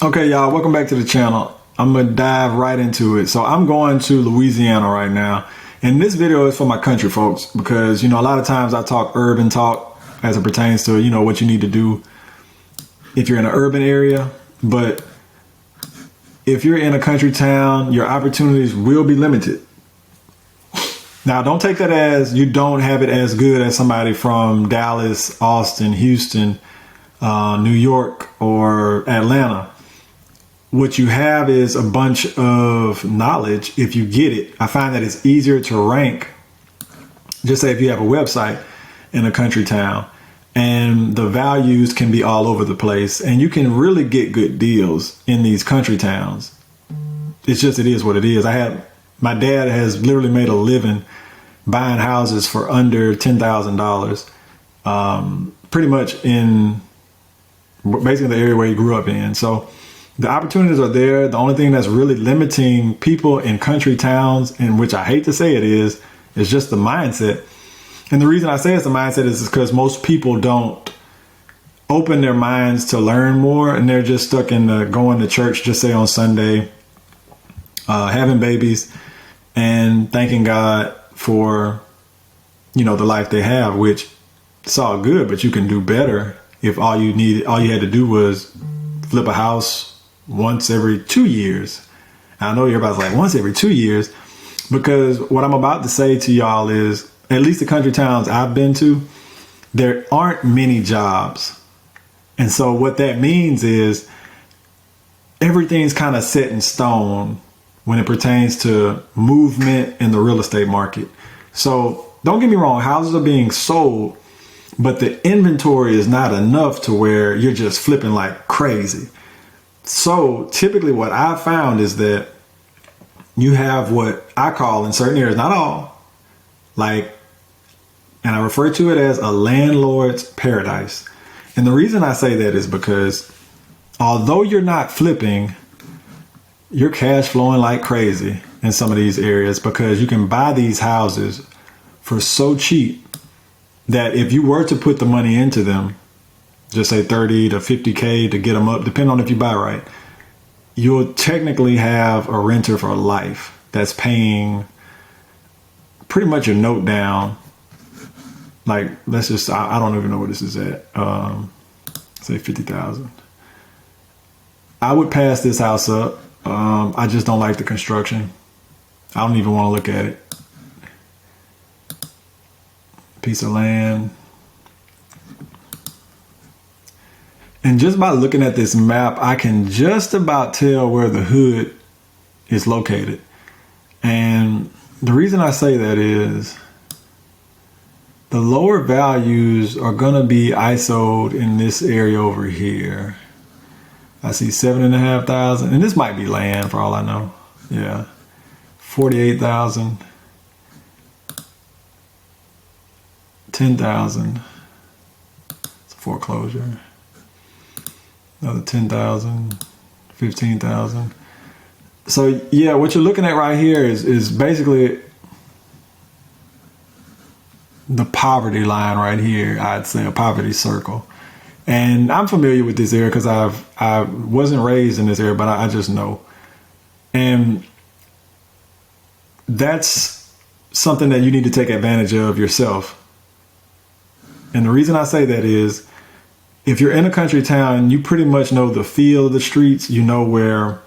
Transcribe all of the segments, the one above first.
Okay, y'all, welcome back to the channel. I'm gonna dive right into it. So I'm going to Louisiana right now, and this video is for my country folks because a lot of times I talk urban talk as it pertains to what you need to do if you're in an urban area, but if you're in a country town, your opportunities will be limited. Now, don't take that as you don't have it as good as somebody from Dallas, Austin, Houston, New York, or Atlanta. What you have is a bunch of knowledge if you get it. I find that it's easier to rank. Just say if you have a website in a country town and the values can be all over the place and you can really get good deals in these country towns. It is what it is. My dad has literally made a living buying houses for under $10,000, pretty much in basically the area where he grew up in. So the opportunities are there. The only thing that's really limiting people in country towns, in which I hate to say it is just the mindset. And the reason I say it's the mindset is because most people don't open their minds to learn more, and they're just stuck in going to church, just say on Sunday, having babies, and thanking God for the life they have, which it's all good, but you can do better if all you had to do was flip a house once every 2 years. I know everybody's like, once every 2 years, because what I'm about to say to y'all is, at least the country towns I've been to, there aren't many jobs. And so what that means is everything's kind of set in stone when it pertains to movement in the real estate market. So don't get me wrong, houses are being sold, but the inventory is not enough to where you're just flipping like crazy. So typically what I found is that you have what I call in certain areas, not all, and I refer to it as a landlord's paradise. And the reason I say that is because although you're not flipping, you're cash flowing like crazy in some of these areas because you can buy these houses for so cheap that if you were to put the money into them, just say 30 to 50K to get them up, depending on if you buy right, you'll technically have a renter for life that's paying pretty much your note down. Like, I don't even know what this is at. Say 50,000. I would pass this house up. I just don't like the construction. I don't even want to look at it. Piece of land. And just by looking at this map, I can just about tell where the hood is located. And the reason I say that is the lower values are going to be ISO'd in this area over here. I see 7,500, and this might be land for all I know. Yeah. 48,000. 10,000. It's a foreclosure. Another 10,000, 15,000. So yeah, what you're looking at right here is basically the poverty line right here. I'd say a poverty circle. And I'm familiar with this area because I wasn't raised in this area, but I just know. And that's something that you need to take advantage of yourself. And the reason I say that is, if you're in a country town, you pretty much know the feel of the streets. You know where,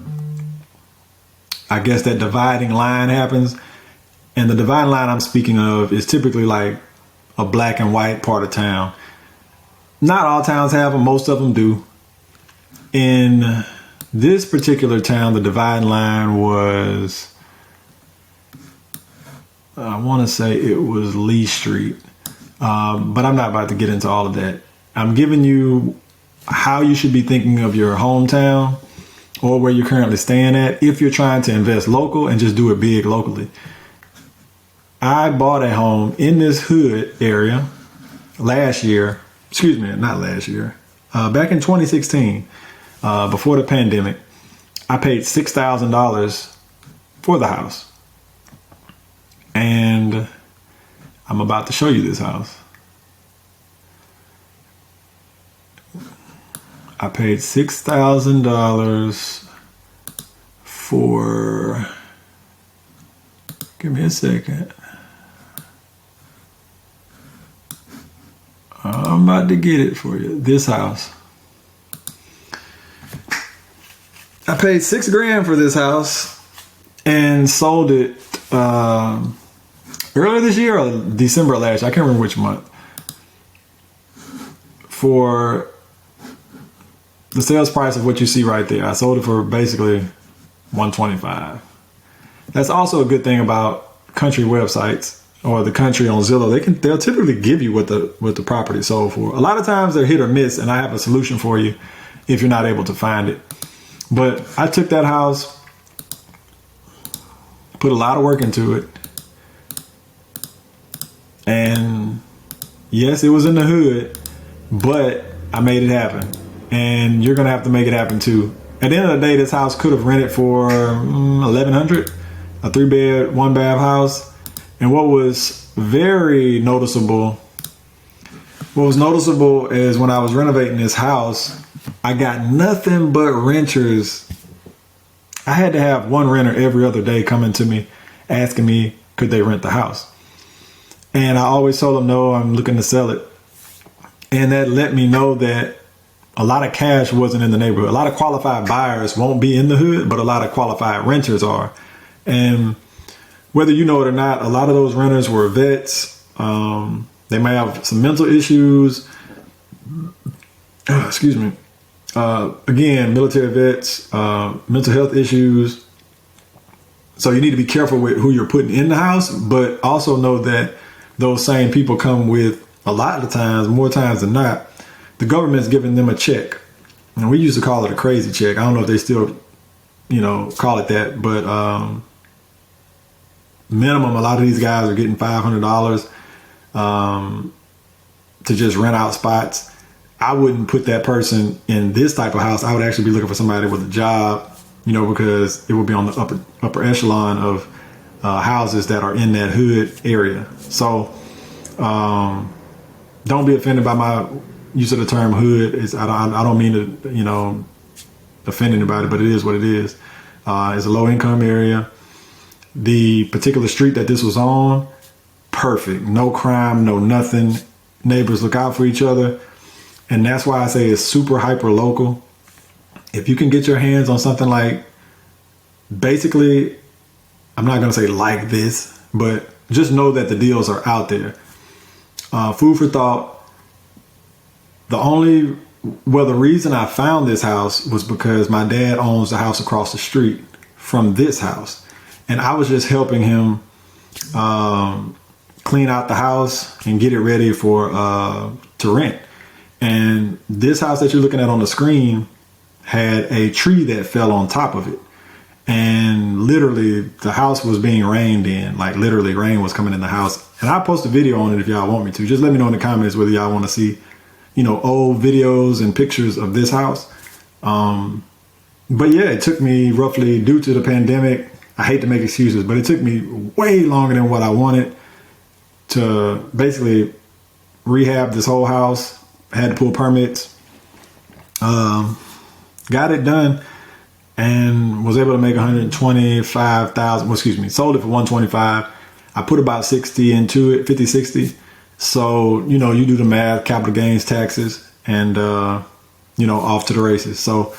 I guess, that dividing line happens. And the dividing line I'm speaking of is typically like a black and white part of town. Not all towns have them. Most of them do. In this particular town, the dividing line was, I want to say it was Lee Street. But I'm not about to get into all of that. I'm giving you how you should be thinking of your hometown or where you're currently staying at if you're trying to invest local and just do it big locally. I bought a home in this hood area back in 2016, before the pandemic. I paid $6,000 for the house. And I'm about to show you this house. I paid $6,000 for, give me a second. I'm about to get it for you. This house. I paid $6,000 for this house and sold it earlier this year or December of last year. I can't remember which month. For the sales price of what you see right there. I sold it for basically $125. That's also a good thing about country websites or the country on Zillow. They'll typically give you what the property sold for. A lot of times they're hit or miss, and I have a solution for you if you're not able to find it. But I took that house, put a lot of work into it, and yes, it was in the hood, but I made it happen. And you're gonna have to make it happen too. At the end of the day, this house could have rented for $1,100, a 3-bed, 1-bath house. And what was very noticeable, is when I was renovating this house, I got nothing but renters. I had to have one renter every other day coming to me, asking me, could they rent the house? And I always told them, no, I'm looking to sell it. And that let me know that a lot of cash wasn't in the neighborhood. A lot of qualified buyers won't be in the hood, but a lot of qualified renters are. And whether you know it or not, a lot of those renters were vets. They may have some mental issues. Excuse me. Again, military vets, mental health issues. So you need to be careful with who you're putting in the house, but also know that those same people come with, a lot of the times, more times than not, the government's giving them a check. And we used to call it a crazy check. I don't know if they still, call it that, but minimum, a lot of these guys are getting $500 to just rent out spots. I wouldn't put that person in this type of house. I would actually be looking for somebody with a job, because it would be on the upper echelon of houses that are in that hood area. So don't be offended by my use of the term hood. I don't mean to, offend anybody, but it is what it is. It's a low income area. The particular street that this was on, perfect. No crime, no nothing. Neighbors look out for each other. And that's why I say it's super hyper local. If you can get your hands on something like, basically, I'm not going to say like this, but just know that the deals are out there. Food for thought. The reason I found this house was because my dad owns the house across the street from this house. And I was just helping him clean out the house and get it ready for to rent. And this house that you're looking at on the screen had a tree that fell on top of it. And literally the house was being rained in, like literally rain was coming in the house. And I'll post a video on it if y'all want me to. Just let me know in the comments whether y'all want to see, old videos and pictures of this house. But yeah, it took me roughly, due to the pandemic, I hate to make excuses, but it took me way longer than what I wanted to basically rehab this whole house. I had to pull permits, got it done, and was able to make $125,000. Sold it for $125,000. I put about 60 into it, 50, 60. So, you do the math, capital gains taxes, and, off to the races. So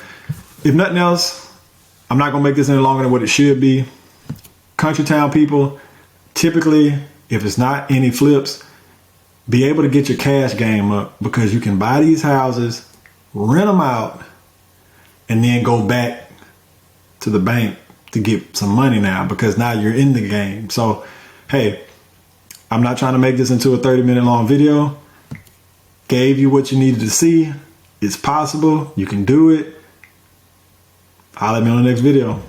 if nothing else, I'm not going to make this any longer than what it should be. Country town people, typically, if it's not any flips, be able to get your cash game up, because you can buy these houses, rent them out, and then go back to the bank to get some money now, because now you're in the game. So, hey, I'm not trying to make this into a 30-minute long video. Gave you what you needed to see. It's possible. You can do it. Holler at me on the next video.